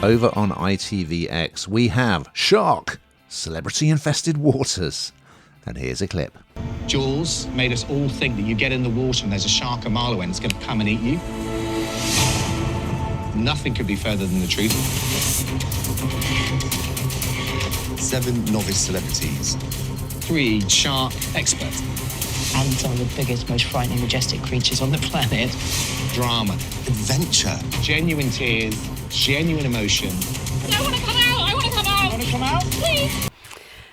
Over on ITVX, we have Shark, Celebrity Infested Waters. And here's a clip. Jaws made us all think that you get in the water and there's a shark a mile away and it's going to come and eat you. Nothing could be further than the truth. 7 novice celebrities. 3 shark experts. And some of the biggest, most frightening, majestic creatures on the planet. Drama. Adventure. Genuine tears. Genuine emotion. I want to come out! I want to come out! Want to come out? Please!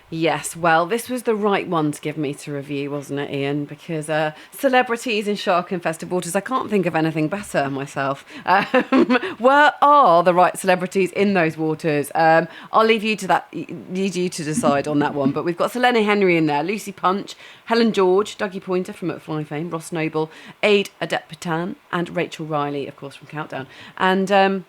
Yes, well, this was the right one to give me to review, wasn't it, Ian? Because celebrities in shark-infested waters, I can't think of anything better myself. Where are the right celebrities in those waters? I'll leave you to decide on that one. But we've got Lenny Henry in there, Lucy Punch, Helen George, Dougie Poynter from aptly fame, Ross Noble, Aid Adepitan, and Rachel Riley, of course, from Countdown. And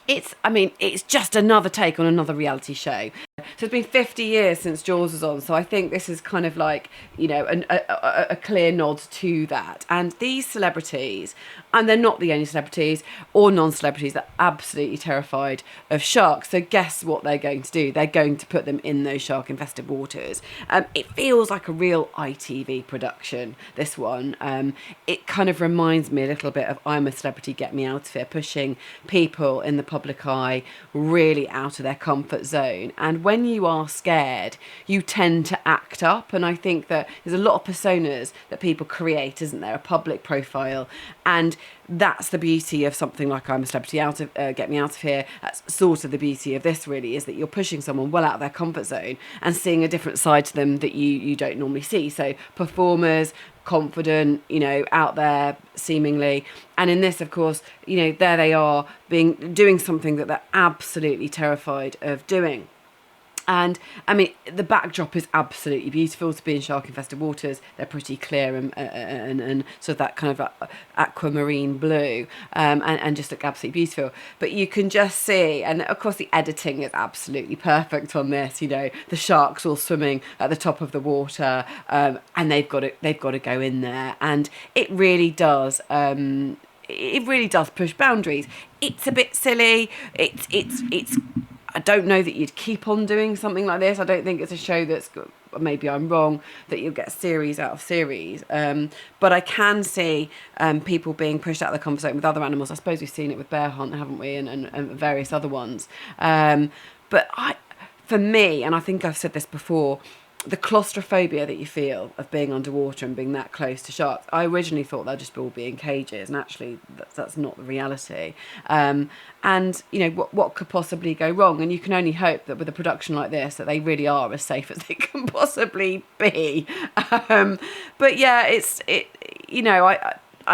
it's just another take on another reality show. So it's been 50 years since Jaws was on, so I think this is kind of like, a clear nod to that. And these celebrities, and they're not the only celebrities or non-celebrities, they're absolutely terrified of sharks. So guess what they're going to do? They're going to put them in those shark-infested waters. It feels like a real ITV production, this one. It kind of reminds me a little bit of I'm a Celebrity, Get Me Out of Here, pushing people in the public eye really out of their comfort zone. And when you are scared, you tend to act up. And I think that there's a lot of personas that people create, isn't there? A public profile. And that's the beauty of something like I'm a Celebrity, Get Me Out of Here. That's sort of the beauty of this, really, is that you're pushing someone well out of their comfort zone and seeing a different side to them that you don't normally see. So performers, confident, out there seemingly. And in this, of course, there they are doing something that they're absolutely terrified of doing. And the backdrop is absolutely beautiful to be in shark-infested waters. They're pretty clear and sort of that kind of aquamarine blue, and just look absolutely beautiful. But you can just see, and of course the editing is absolutely perfect on this. The sharks all swimming at the top of the water, and they've got to go in there, and it really does. It really does push boundaries. It's a bit silly. It's. I don't know that you'd keep on doing something like this. I don't think it's a show that's, maybe I'm wrong, that you'll get series out of series. But I can see people being pushed out of the comfort zone with other animals. I suppose we've seen it with Bear Hunt, haven't we, and various other ones. But for me, and I think I've said this before, the claustrophobia that you feel of being underwater and being that close to sharks, I originally thought they'd just all be in cages, and actually that's not the reality. And what could possibly go wrong? And you can only hope that with a production like this that they really are as safe as they can possibly be. But yeah,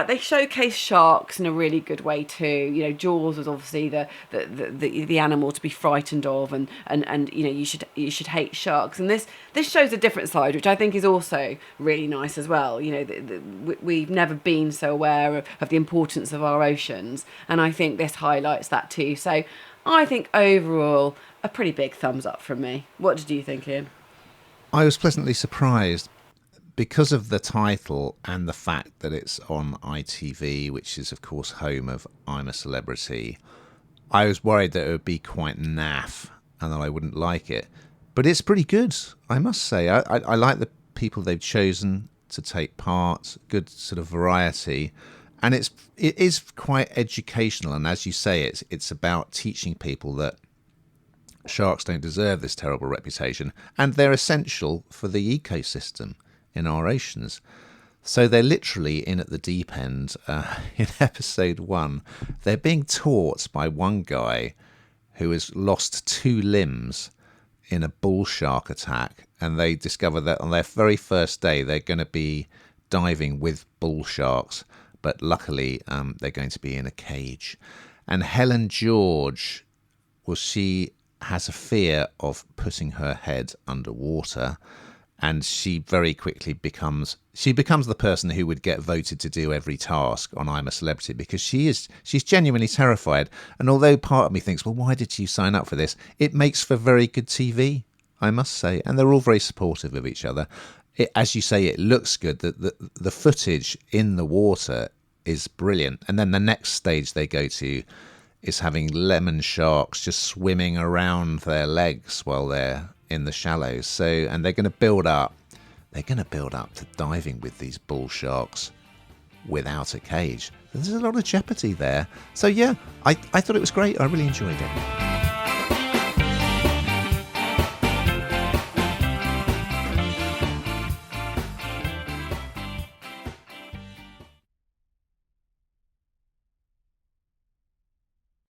they showcase sharks in a really good way too. Jaws was obviously the animal to be frightened of, and you should hate sharks. And this shows a different side, which I think is also really nice as well. We've never been so aware of the importance of our oceans, and I think this highlights that too. So I think overall a pretty big thumbs up from me. What did you think, Ian? I was pleasantly surprised. Because of the title and the fact that it's on ITV, which is, of course, home of I'm a Celebrity, I was worried that it would be quite naff and that I wouldn't like it. But it's pretty good, I must say. I like the people they've chosen to take part, good sort of variety. And it is quite educational. And as you say, it's about teaching people that sharks don't deserve this terrible reputation. And they're essential for the ecosystem in our oceans. So they're literally in at the deep end. In episode 1, they're being taught by one guy who has lost 2 limbs in a bull shark attack, and they discover that on their very first day they're going to be diving with bull sharks, but luckily they're going to be in a cage. And Helen George, well, she has a fear of putting her head underwater, and she very quickly becomes the person who would get voted to do every task on I'm a Celebrity, because she's genuinely terrified. And although part of me thinks, well, why did you sign up for this? It makes for very good TV, I must say. And they're all very supportive of each other. As you say, it looks good. The footage in the water is brilliant. And then the next stage they go to is having lemon sharks just swimming around their legs while they're in the shallows. So, and they're going to build up. They're going to build up to diving with these bull sharks without a cage. There's a lot of jeopardy there. So yeah, I thought it was great. I really enjoyed it.